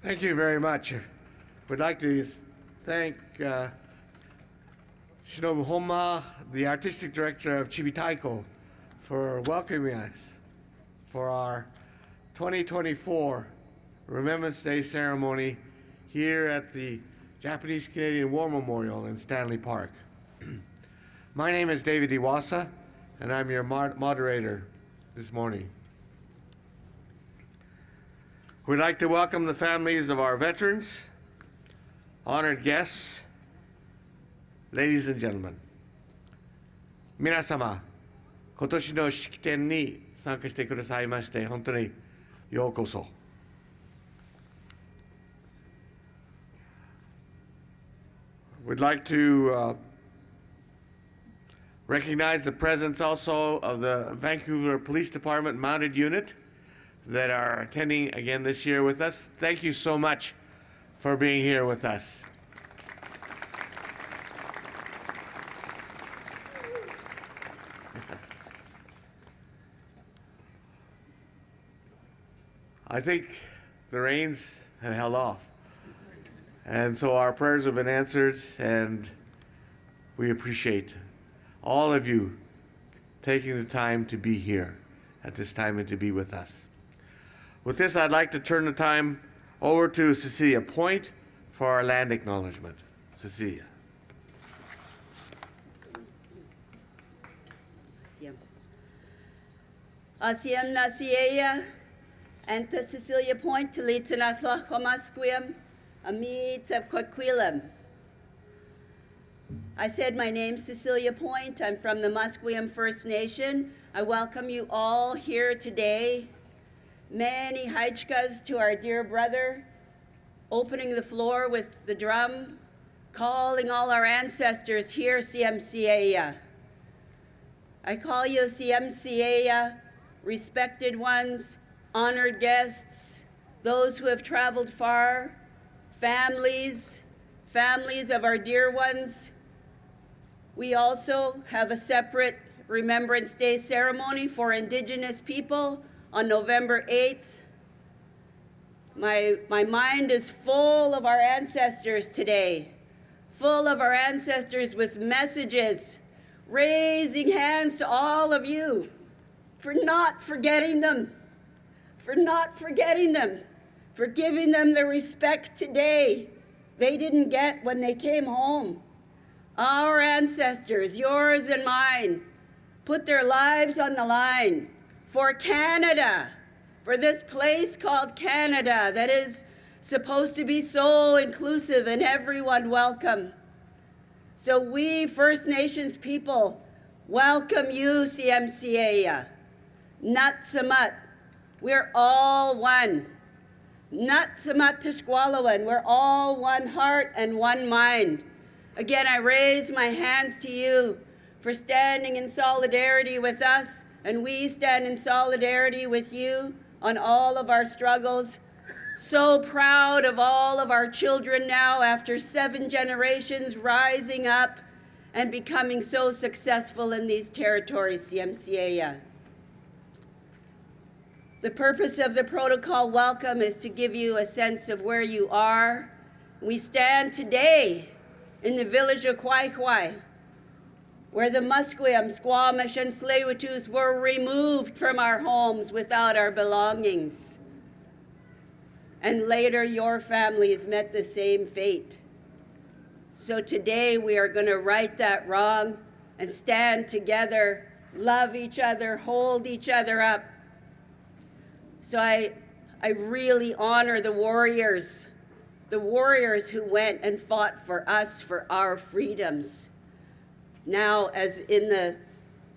Thank you very much. We'd like to thank Shinobu Honma, the artistic director of Chibitaiko, for welcoming us for our 2024 Remembrance Day ceremony here at the Japanese Canadian War Memorial in Stanley Park. My name is David Iwasa, and I'm your moderator this morning. We'd like to welcome the families of our veterans, honored guests, ladies and gentlemen. 皆様、今年の式典に参加してくださいまして本当にようこそ。We'd like to recognize the presence also of the Vancouver Police Department Mounted Unit that are attending again this year with us. Thank you so much for being here with us. I think the rains have held off. And so our prayers have been answered, and we appreciate all of you taking the time to be here at this time and to be with us. With this, I'd like to turn the time over to Cecilia Point for our land acknowledgement. Cecilia. Asiem Nasieya, Anta Cecilia Point, Talitanatlach Homasquiam, Amit Quaquilum. I said my name's Cecilia Point. I'm from the Musqueam First Nation. I welcome you all here today. Many haichkas to our dear brother, opening the floor with the drum, calling all our ancestors here, CMCA. I call you CMCA, respected ones, honored guests, those who have traveled far, families of our dear ones. We also have a separate Remembrance Day ceremony for Indigenous people on November 8th. My mind is full of our ancestors today, full of our ancestors with messages, raising hands to all of you for not forgetting them, for giving them the respect today they didn't get when they came home. Our ancestors, yours and mine, put their lives on the line for Canada, for this place called Canada that is supposed to be so inclusive and everyone welcome. So we First Nations people welcome you, CMCA. Natsamat, we're all one. Natsamat Tishkwalawan, we're all one heart and one mind. Again, I raise my hands to you for standing in solidarity with us, and we stand in solidarity with you on all of our struggles. So proud of all of our children now after 7 generations rising up and becoming so successful in these territories, CMCA. The purpose of the protocol welcome is to give you a sense of where you are. We stand today in the village of Kwai, where the Musqueam, Squamish, and Tsleil-Waututh were removed from our homes without our belongings. And later, your families met the same fate. So today, we are going to right that wrong and stand together, love each other, hold each other up. So I really honor the warriors who went and fought for us, for our freedoms. Now,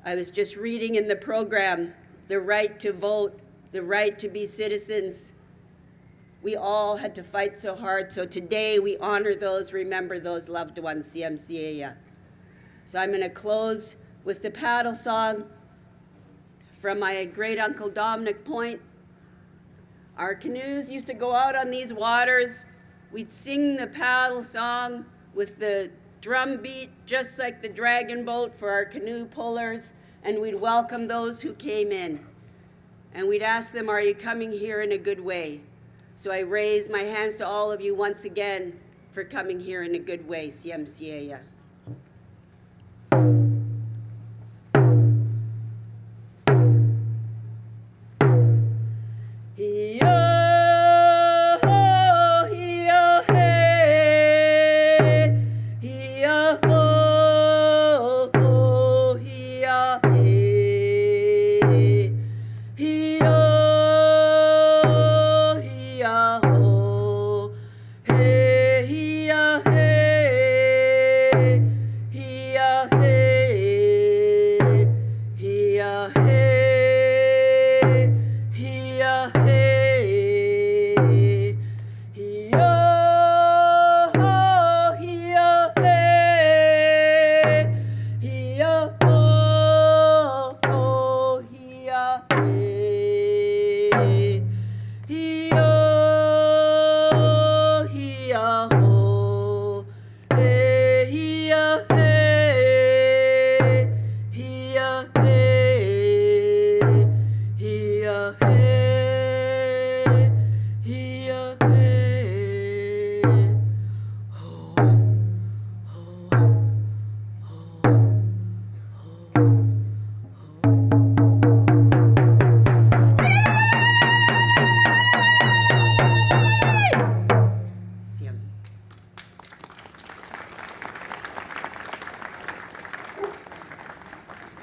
I was just reading in the program, the right to vote, the right to be citizens. We all had to fight so hard. So today we honor those, remember those loved ones, CMCA. So I'm going to close with the paddle song from my great uncle Dominic Point. Our canoes used to go out on these waters. We'd sing the paddle song with the drum beat, just like the dragon boat for our canoe pullers, and we'd welcome those who came in. And we'd ask them, are you coming here in a good way? So I raise my hands to all of you once again for coming here in a good way. Siem Siea.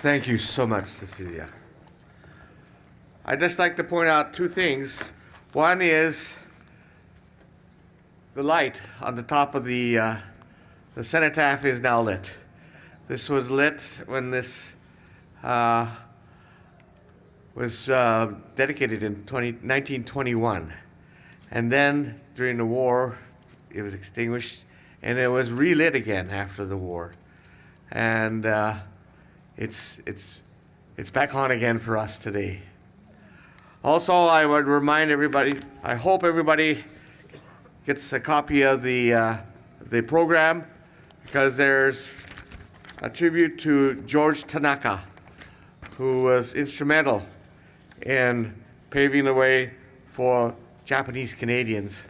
Thank you so much, Cecilia. I'd just like to point out two things. One is the light on the top of the cenotaph is now lit. This was lit when this was dedicated in 1921. And then during the war, it was extinguished, and it was relit again after the war. And it's back on again for us today. Also, I would remind everybody, I hope everybody gets a copy of the program, because there's a tribute to George Tanaka, who was instrumental in paving the way for Japanese Canadians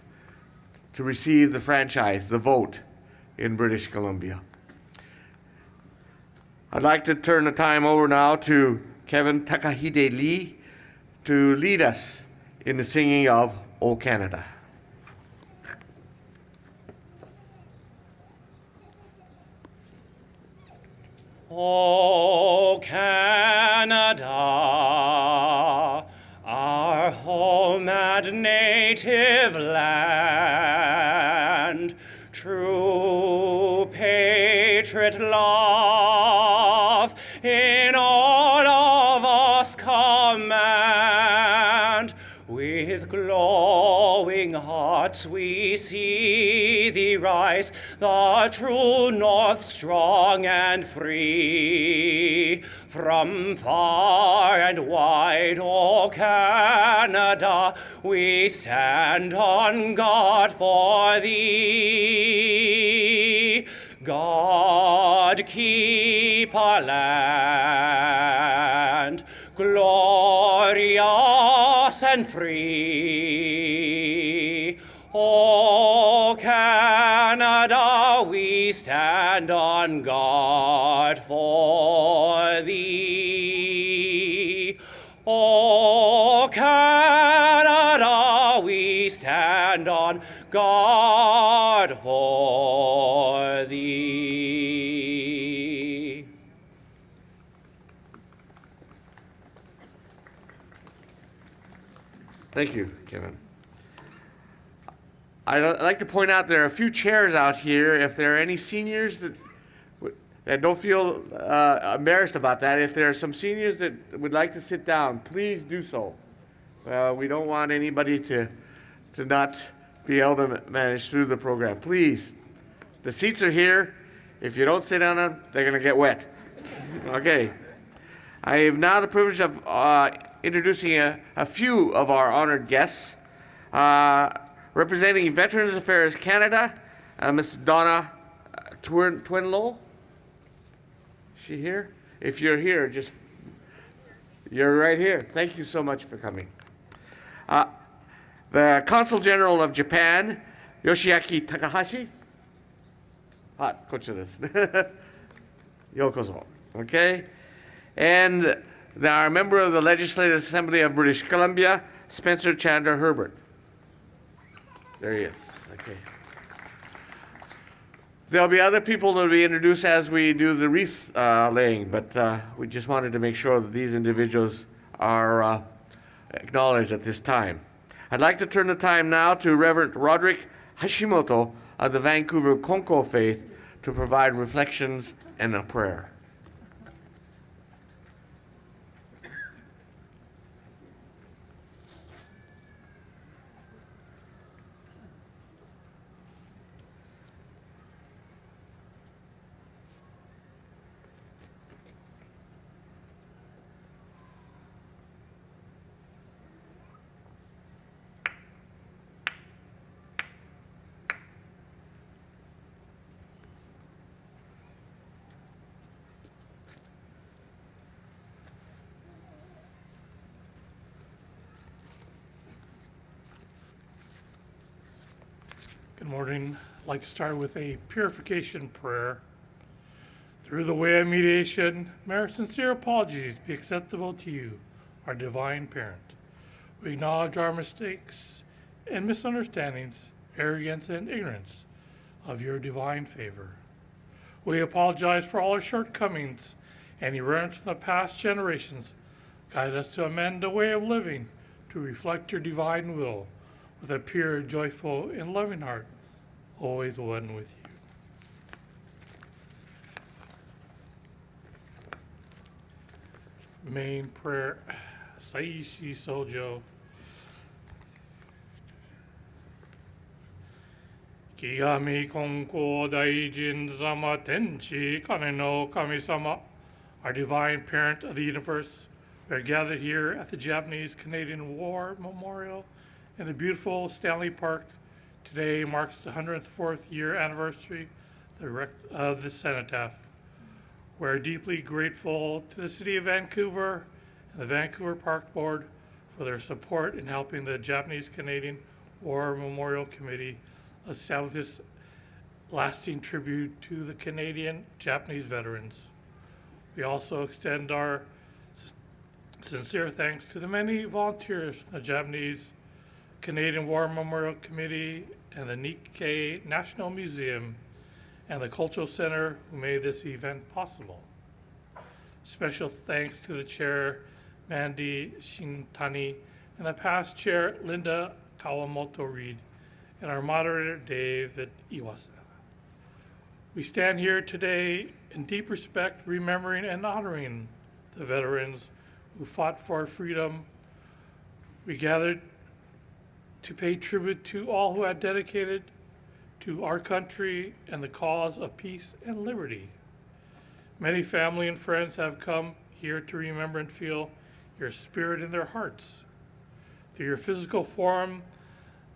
to receive the franchise, the vote, in British Columbia. I'd like to turn the time over now to Kevin Takahide Lee to lead us in the singing of O Canada. O Canada, our home and native land, true patriot love in all of us command. With glowing hearts we see thee rise, the true north strong and free. From far and wide, O Canada, we stand on guard for thee. God keep our land glorious and free. O Canada, we stand on guard for thee. O Canada, we stand on guard for thee. Thank you, Kevin. I'd like to point out there are a few chairs out here. If there are any seniors that don't feel embarrassed about that, if there are some seniors that would like to sit down, please do so. We don't want anybody to not be able to manage through the program. Please, the seats are here. If you don't sit on them, they're going to get wet. Okay. I have now the privilege of introducing a few of our honored guests. Representing Veterans Affairs Canada, Ms. Donna Twinlow. Is she here? If you're here, you're right here. Thank you so much for coming. the Consul General of Japan, Yoshiaki Takahashi. はい、こちらですね。ようこそ。Okay? And our member of the Legislative Assembly of British Columbia, Spencer Chandler Herbert. There he is. Okay. There'll be other people that will be introduced as we do the wreath laying, but we just wanted to make sure that these individuals are acknowledged at this time. I'd like to turn the time now to Reverend Roderick Hashimoto of the Vancouver Konko Faith to provide reflections and a prayer. Good morning. I'd like to start with a purification prayer. Through the way of mediation, may our sincere apologies be acceptable to you, our divine parent. We acknowledge our mistakes and misunderstandings, arrogance and ignorance of your divine favor. We apologize for all our shortcomings and errors from the past generations. Guide us to amend the way of living to reflect your divine will, with a pure, joyful, and loving heart, always one with you. Main prayer, Saishi Sojo. Kigami Konko Daijin Sama Tenchi Kane no Kami-sama, our divine parent of the universe. We are gathered here at the Japanese-Canadian War Memorial in the beautiful Stanley Park. Today marks the 104th year anniversary of the cenotaph. We're deeply grateful to the City of Vancouver and the Vancouver Park Board for their support in helping the Japanese-Canadian War Memorial Committee establish this lasting tribute to the Canadian Japanese veterans. We also extend our sincere thanks to the many volunteers from the Japanese Canadian War Memorial Committee and the Nikkei National Museum and the Cultural Center who made this event possible. Special thanks to the chair, Mandy Shintani, and the past chair, Linda Kawamoto-Reed, and our moderator, David Iwasa. We stand here today in deep respect, remembering and honoring the veterans who fought for our freedom. We gathered to pay tribute to all who had dedicated to our country and the cause of peace and liberty. Many family and friends have come here to remember and feel your spirit in their hearts. Through your physical form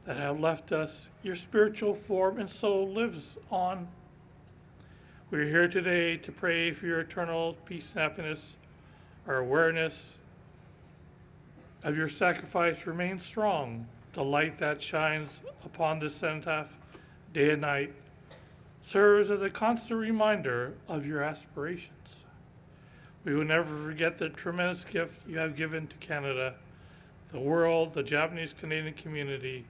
that have left us, your spiritual form and soul lives on. We are here today to pray for your eternal peace and happiness. Our awareness of your sacrifice remains strong. The light that shines upon this cenotaph day and night serves as a constant reminder of your aspirations. We will never forget the tremendous gift you have given to Canada, the world, the Japanese-Canadian community,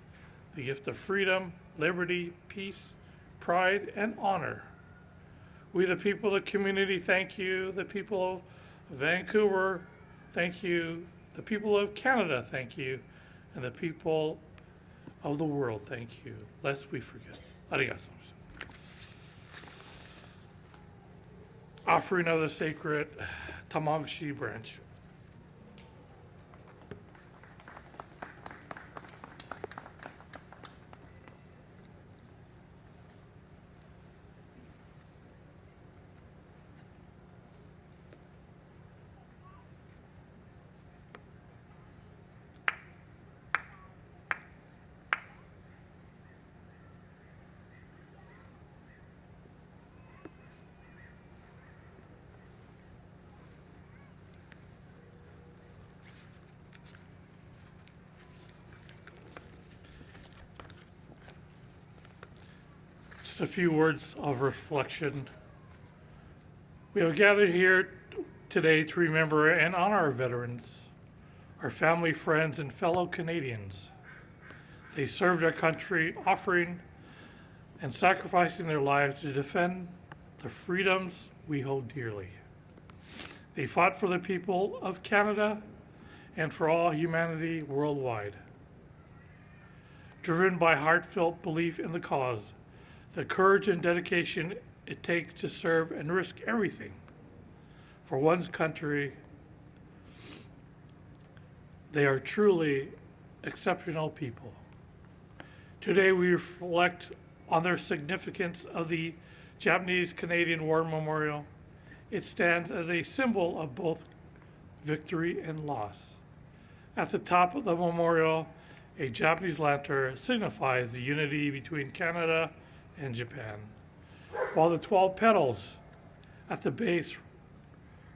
the gift of freedom, liberty, peace, pride, and honor. We, the people of the community, thank you. The people of Vancouver, thank you. The people of Canada, thank you. And the people of the world, thank you. Lest we forget. Arigato. Offering of the sacred Tamagotchi branch. Just a few words of reflection. We have gathered here today to remember and honor our veterans, our family, friends, and fellow Canadians. They served our country, offering and sacrificing their lives to defend the freedoms we hold dearly. They fought for the people of Canada and for all humanity worldwide. Driven by heartfelt belief in the cause, the courage and dedication it takes to serve and risk everything for one's country, they are truly exceptional people. Today we reflect on their significance of the Japanese-Canadian War Memorial. It stands as a symbol of both victory and loss. At the top of the memorial, a Japanese lantern signifies the unity between Canada and Japan, while the 12 petals at the base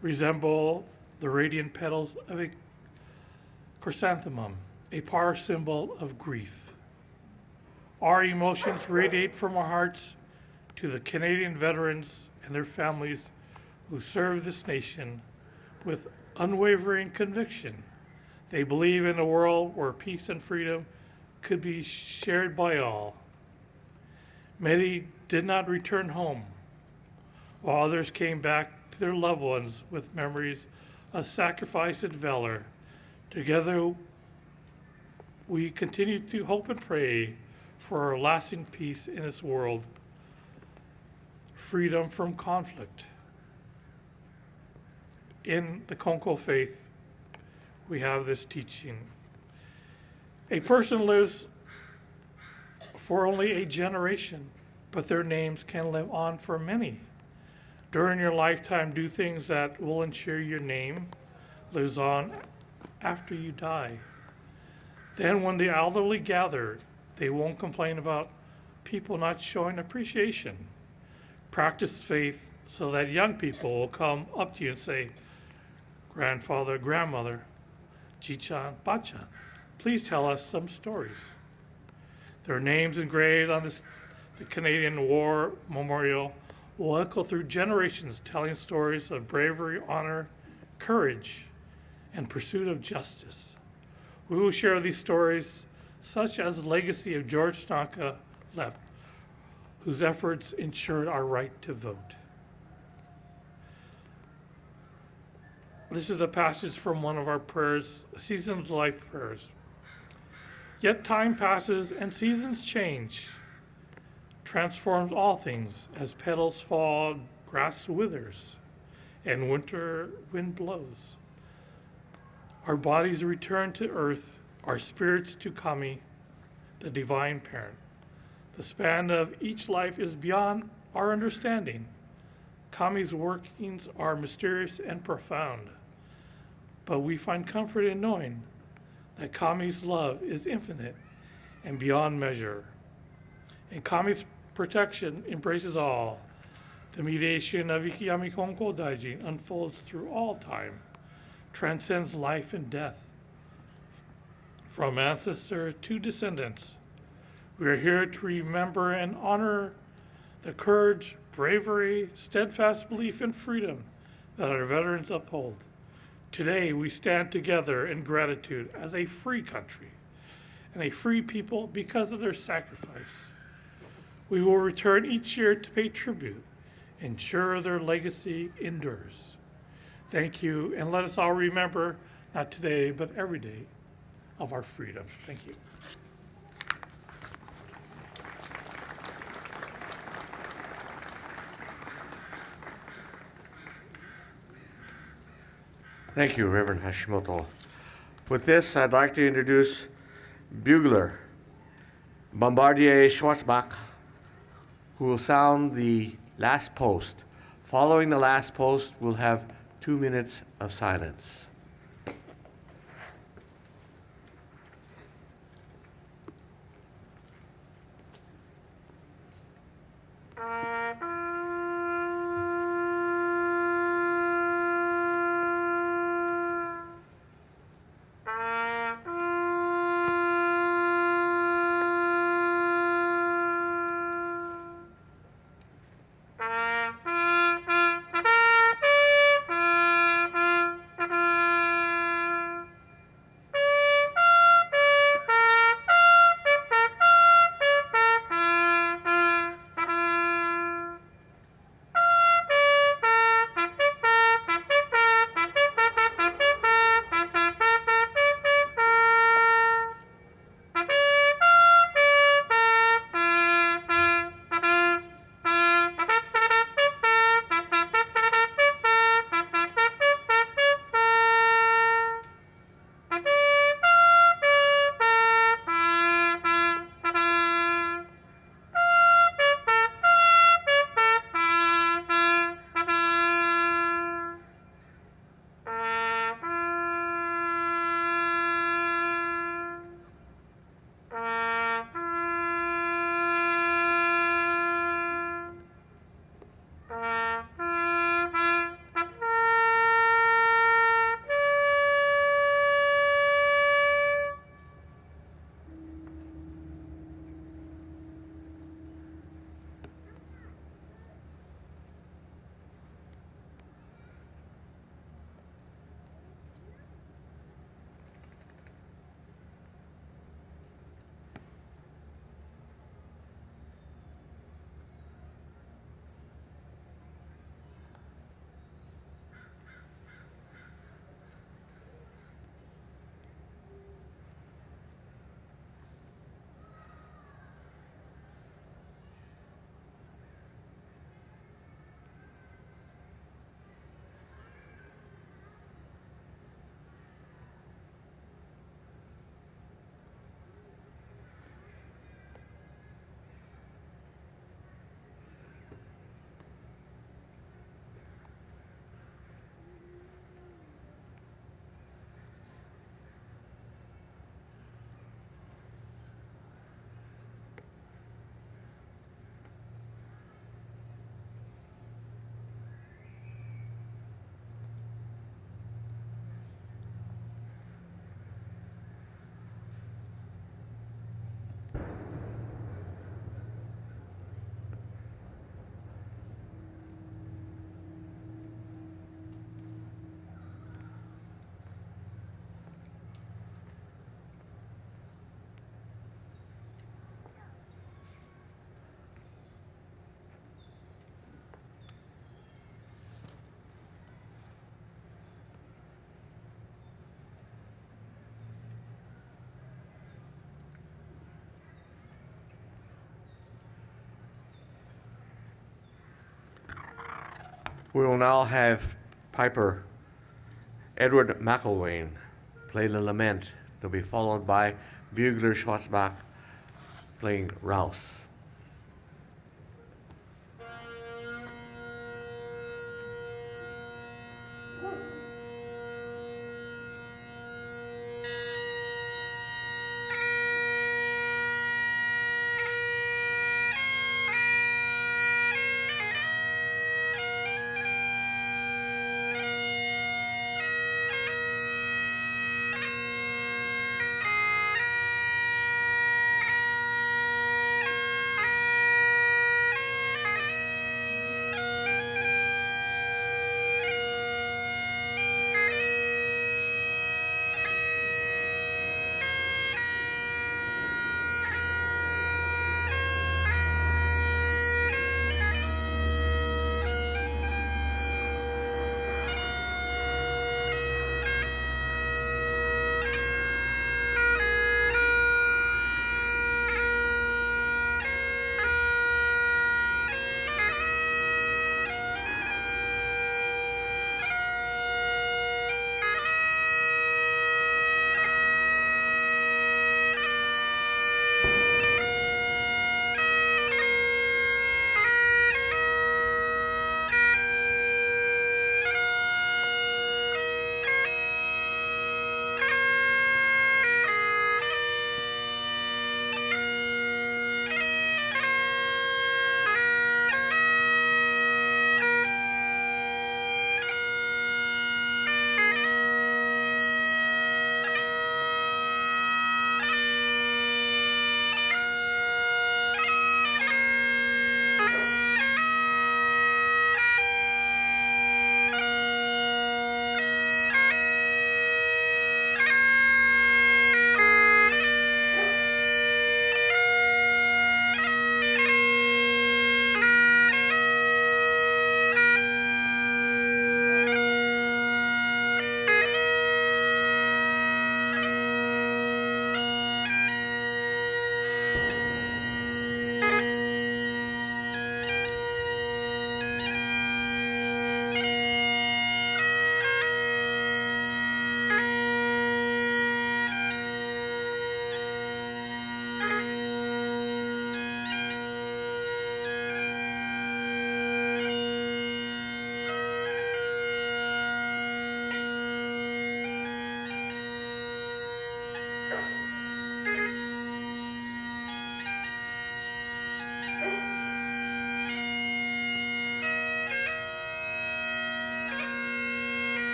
resemble the radiant petals of a chrysanthemum, a power symbol of grief. Our emotions radiate from our hearts to the Canadian veterans and their families who serve this nation with unwavering conviction. They believe in a world where peace and freedom could be shared by all. Many did not return home, while others came back to their loved ones with memories of sacrifice and valor. Together, we continue to hope and pray for a lasting peace in this world, freedom from conflict. In the Konko faith, we have this teaching. A person lives for only a generation, but their names can live on for many. During your lifetime, do things that will ensure your name lives on after you die. Then when the elderly gather, they won't complain about people not showing appreciation. Practice faith so that young people will come up to you and say, "Grandfather, grandmother, Ji-chan, Ba-chan, please tell us some stories." Their names engraved on the Canadian War Memorial will echo through generations, telling stories of bravery, honor, courage, and pursuit of justice. We will share these stories, such as the legacy of George Stanka left, whose efforts ensured our right to vote. This is a passage from one of our prayers, Seasons of Life prayers. Yet time passes and seasons change, transforms all things. As petals fall, grass withers, and winter wind blows. Our bodies return to earth, our spirits to Kami, the divine parent. The span of each life is beyond our understanding. Kami's workings are mysterious and profound, but we find comfort in knowing that Kami's love is infinite and beyond measure. And Kami's protection embraces all. The mediation of Ikiyami Konko Daijin unfolds through all time, transcends life and death. From ancestor to descendants, we are here to remember and honor the courage, bravery, steadfast belief, and freedom that our veterans uphold. Today, we stand together in gratitude as a free country and a free people because of their sacrifice. We will return each year to pay tribute, ensure their legacy endures. Thank you, and let us all remember, not today, but every day, of our freedom. Thank you. Thank you, Reverend Hashimoto. With this, I'd like to introduce bugler Bombardier Schwarzbach, who will sound the last post. Following the last post, we'll have 2 minutes of silence. We will now have piper Edward McElwain play the lament. They'll be followed by bugler Schwarzbach playing Rouse.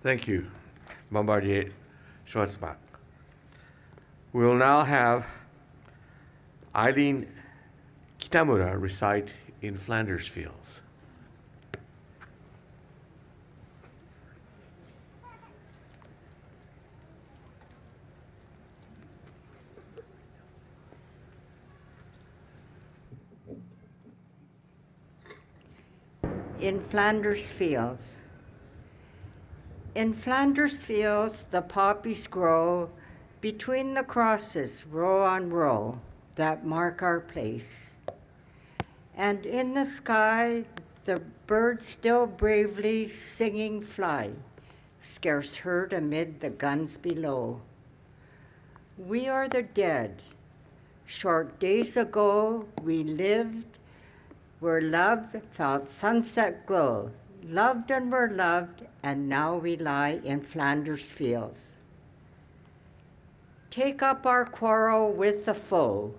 Thank you, Bombardier Schwarzbach. We will now have Eileen Kitamura recite In Flanders Fields. In Flanders Fields. In Flanders Fields, the poppies grow between the crosses, row on row, that mark our place. And in the sky, the birds still bravely singing fly, scarce heard amid the guns below. We are the dead. Short days ago, we lived where love felt sunset glow, loved and were loved, and now we lie in Flanders Fields. take up our quarrel with the foe.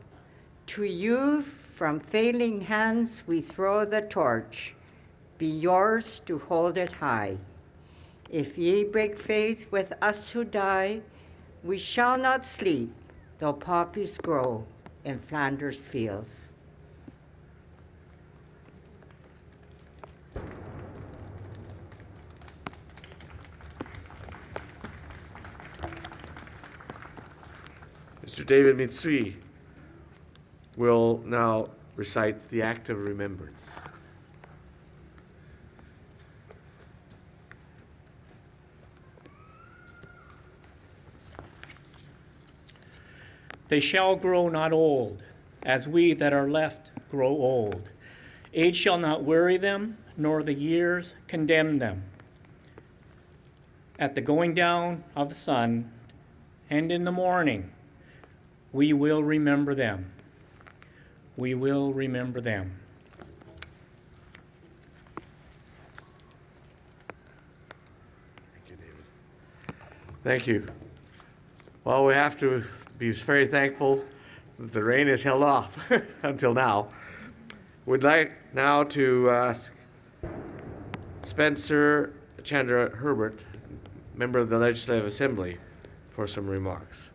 To you from failing hands we throw the torch. Be yours to hold it high. If ye break faith with us who die, we shall not sleep, though poppies grow in Flanders fields. Mr. David Mitsui will now recite the Act of Remembrance. They shall grow not old, as we that are left grow old. Age shall not weary them, nor the years condemn them. At the going down of the sun, and in the morning, we will remember them. We will remember them. Thank you, David. Thank you. Well, we have to be very thankful that the rain has held off until now. We'd like now to ask Spencer Chandra Herbert, member of the Legislative Assembly, for some remarks.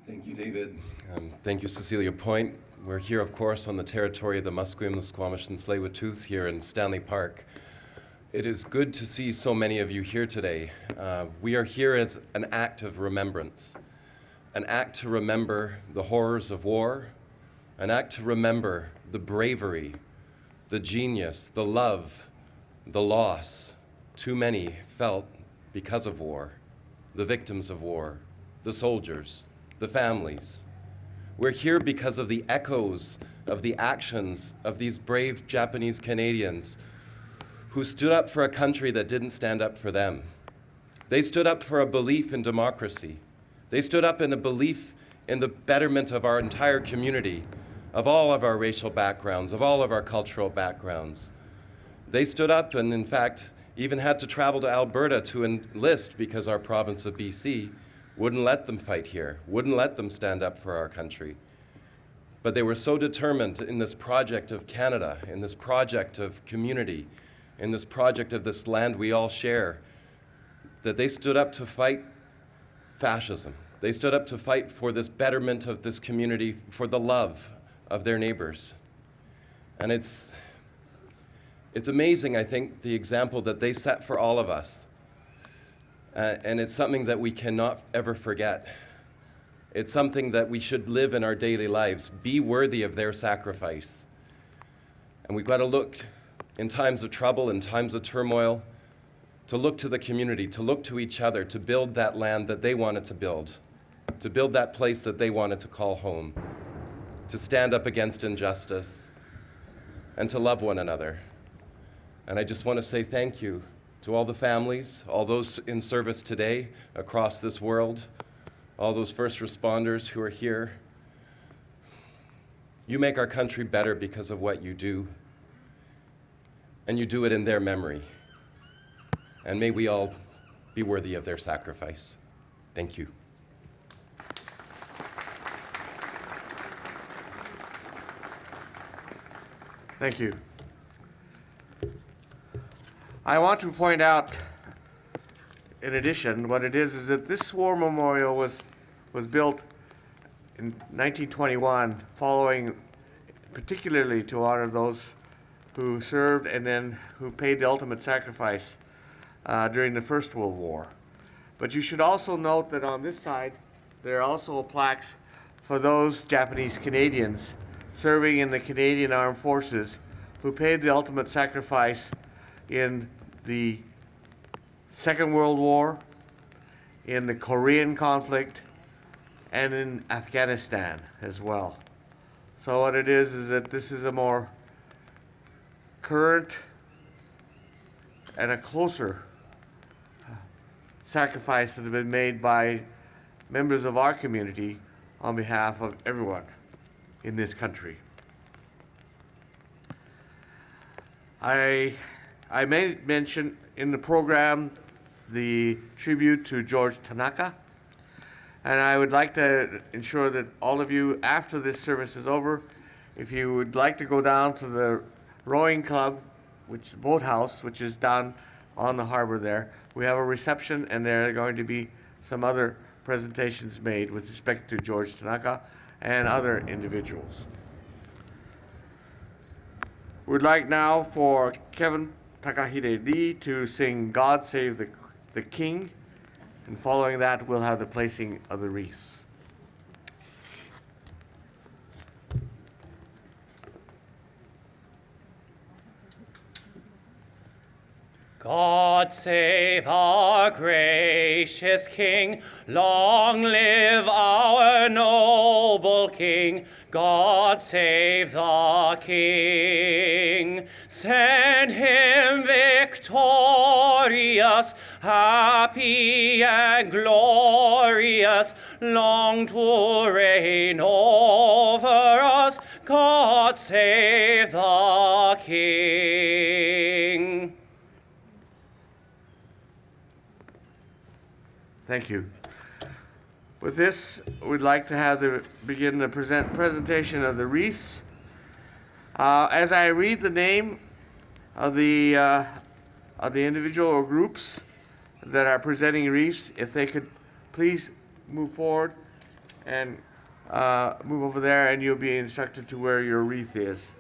Thank you, David. Thank you, Cecilia Point. We're here, of course, on the territory of the Musqueam, the Squamish, and Tsleil-Waututh here in Stanley Park. It is good to see so many of you here today. We are here as an act of remembrance, an act to remember the horrors of war, an act to remember the bravery, the genius, the love, the loss too many felt because of war, the victims of war, the soldiers, the families. We're here because of the echoes of the actions of these brave Japanese Canadians who stood up for a country that didn't stand up for them. They stood up for a belief in democracy. They stood up in a belief in the betterment of our entire community, of all of our racial backgrounds, of all of our cultural backgrounds. They stood up and, in fact, even had to travel to Alberta to enlist because our province of BC wouldn't let them fight here, wouldn't let them stand up for our country. But they were so determined in this project of Canada, in this project of community, in this project of this land we all share, that they stood up to fight fascism. They stood up to fight for this betterment of this community, for the love of their neighbors. And it's amazing, I think, the example that they set for all of us. And it's something that we cannot ever forget. It's something that we should live in our daily lives, be worthy of their sacrifice. And we've got to look in times of trouble, in times of turmoil, to look to the community, to look to each other, to build that land that they wanted to build that place that they wanted to call home, to stand up against injustice, and to love one another. And I just want to say thank you to all the families, all those in service today across this world, all those first responders who are here. You make our country better because of what you do, and you do it in their memory. And may we all be worthy of their sacrifice. Thank you. Thank you. I want to point out, in addition, what it is that this war memorial was built in 1921, following particularly to honor those who served and then who paid the ultimate sacrifice during the First World War. But you should also note that on this side, there are also plaques for those Japanese Canadians serving in the Canadian Armed Forces who paid the ultimate sacrifice in the Second World War, in the Korean conflict, and in Afghanistan as well. So what it is that this is a more current and a closer sacrifice that has been made by members of our community on behalf of everyone in this country. I I may mention in the program the tribute to George Tanaka. And I would like to ensure that all of you, after this service is over, if you would like to go down to the rowing club, which boathouse, which is down on the harbor there, we have a reception, and there are going to be some other presentations made with respect to George Tanaka and other individuals. We'd like now for Kevin Takahide Lee to sing God Save the King, and following that we'll have the placing of the wreaths. God save our gracious King, long live our noble King. God save the King, send him victorious, happy and glorious, long to reign over us. God save the King. Thank you. With this, we'd like to have begin the presentation of the wreaths. As I read the name of the individual or groups that are presenting wreaths, if they could please move forward and move over there, and you'll be instructed to where your wreath is.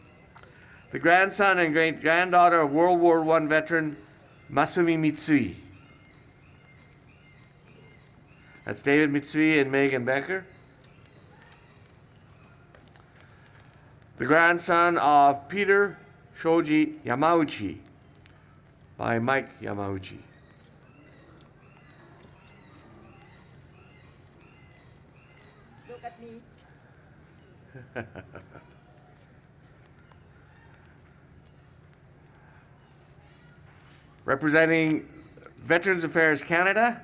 The grandson and great-granddaughter of World War I veteran Masumi Mitsui. That's David Mitsui and Megan Becker. The grandson of Peter Shoji Yamauchi by Mike Yamauchi. Look at me. Representing Veterans Affairs Canada,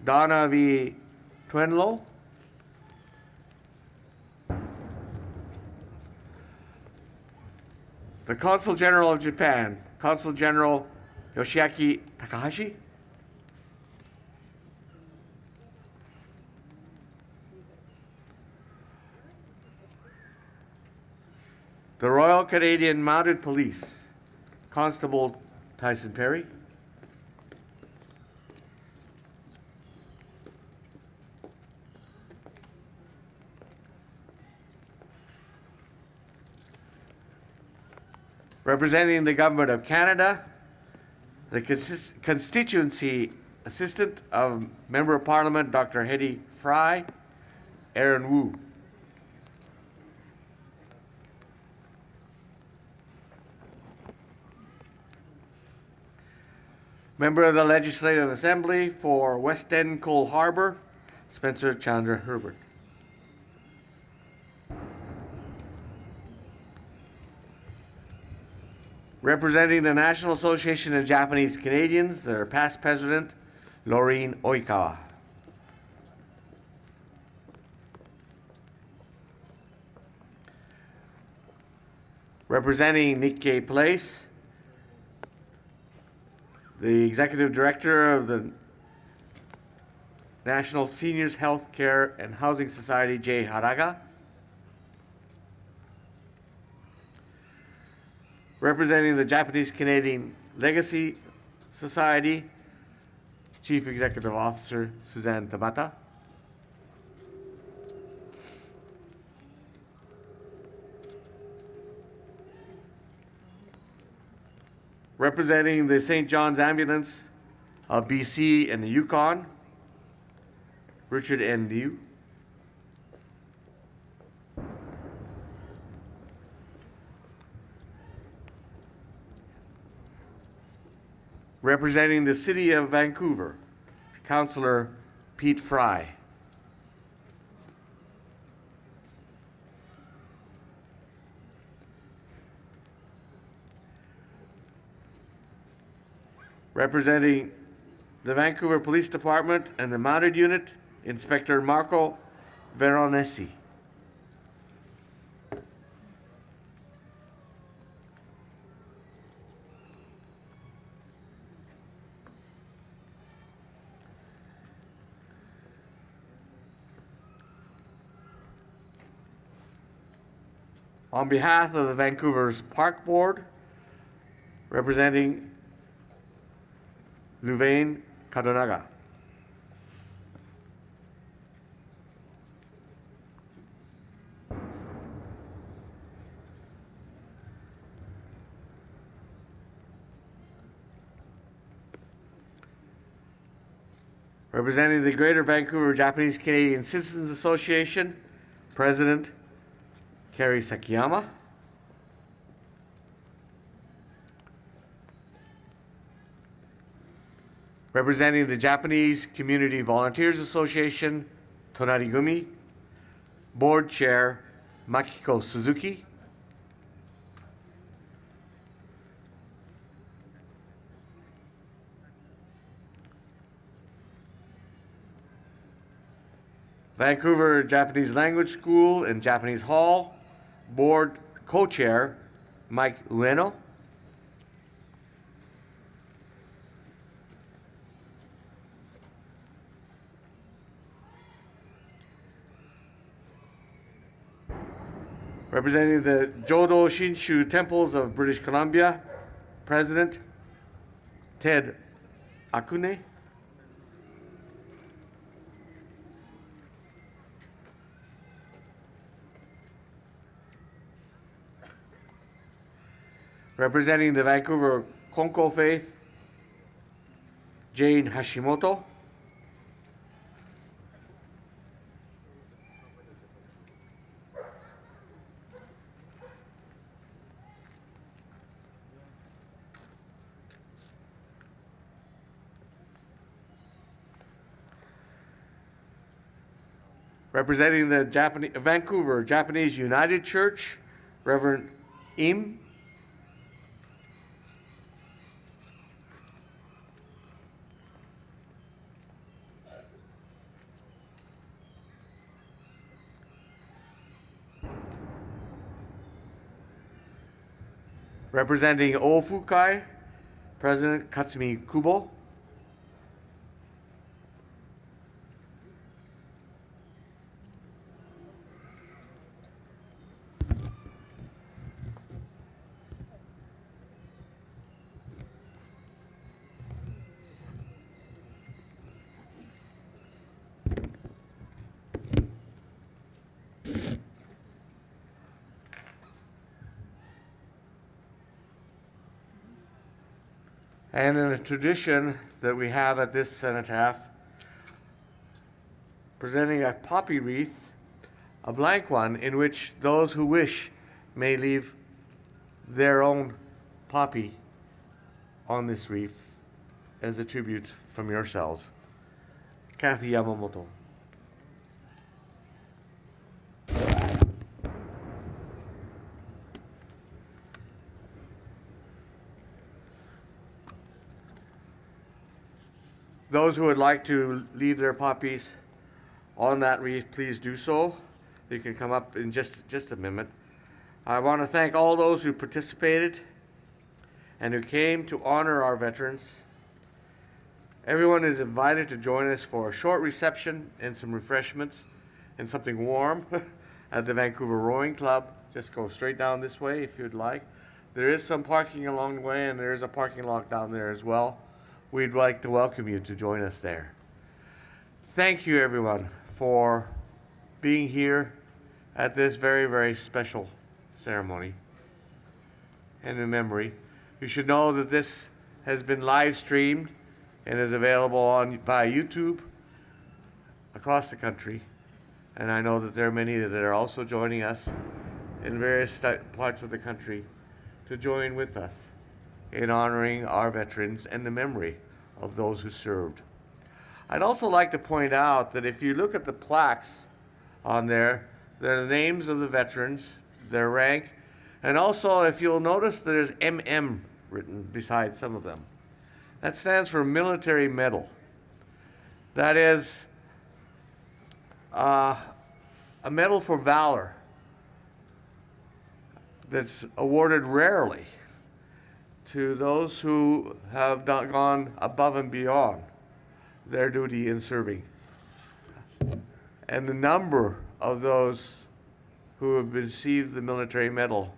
Donna V. Twenlow. The Consul General of Japan, Consul General Yoshiaki Takahashi. The Royal Canadian Mounted Police, Constable Tyson Perry. Representing the Government of Canada, the Constituency Assistant of Member of Parliament Dr. Hedy Fry, Aaron Wu. Member of the Legislative Assembly for West End Cole Harbour, Spencer Chandra Herbert. Representing the National Association of Japanese Canadians, their past president, Laureen Oikawa. Representing Nikkei Place, the executive director of the National Seniors Health Care and Housing Society, Jay Haraga. Representing the Japanese Canadian Legacy Society, Chief Executive Officer Suzanne Tabata. Representing the St. John's Ambulance of BC and the Yukon, Richard N. Liu. Representing the City of Vancouver, Councillor Pete Fry. Representing the Vancouver Police Department and the Mounted Unit, Inspector Marco Veronesi. On behalf of the Vancouver's Park Board, representing Louvain Kadonaga. Representing the Greater Vancouver Japanese Canadian Citizens Association, President Kerry Sakiyama. Representing the Japanese Community Volunteers Association, Tonarigumi, Board Chair Makiko Suzuki. Vancouver Japanese Language School and Japanese Hall, Board Co-Chair Mike Ueno. Representing the Jodo Shinshu Temples of British Columbia, President Ted Akune. Representing the Vancouver Konko Faith, Jane Hashimoto. Representing the Vancouver Japanese United Church, Reverend Im. Representing Ofukai, President Katsumi Kubo. And in a tradition that we have at this cenotaph, presenting a poppy wreath, a blank one, in which those who wish may leave their own poppy on this wreath as a tribute from yourselves. Kathy Yamamoto. Those who would like to leave their poppies on that wreath, please do so. You can come up in just a minute. I want to thank all those who participated and who came to honor our veterans. Everyone is invited to join us for a short reception and some refreshments and something warm at the Vancouver Rowing Club. Just go straight down this way if you'd like. There is some parking along the way, and there is a parking lot down there as well. We'd like to welcome you to join us there. Thank you, everyone, for being here at this very, very special ceremony and in memory. You should know that this has been live streamed and is available via YouTube across the country. And I know that there are many that are also joining us in various parts of the country to join with us in honoring our veterans and the memory of those who served. I'd also like to point out that if you look at the plaques on there, they're the names of the veterans, their rank, and also if you'll notice there's MM written beside some of them. That stands for Military Medal. That is a medal for valor that's awarded rarely to those who have gone above and beyond their duty in serving. And the number of those who have received the military medal,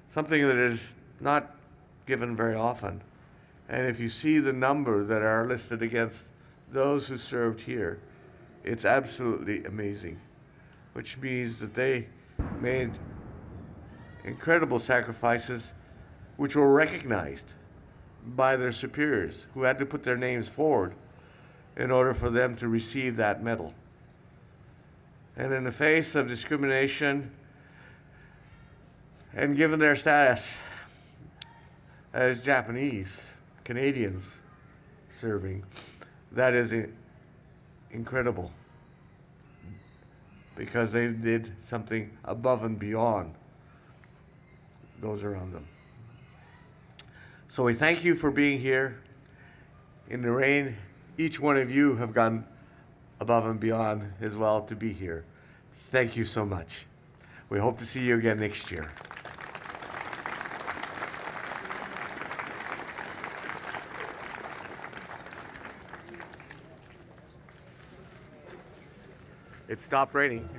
something that is not given very often. And if you see the number that are listed against those who served here, it's absolutely amazing, which means that they made incredible sacrifices which were recognized by their superiors, who had to put their names forward in order for them to receive that medal. And in the face of discrimination, and given their status as Japanese Canadians serving, that is incredible, because they did something above and beyond those around them. So we thank you for being here. In the rain, each one of you have gone above and beyond as well to be here. Thank you so much. We hope to see you again next year. It stopped raining.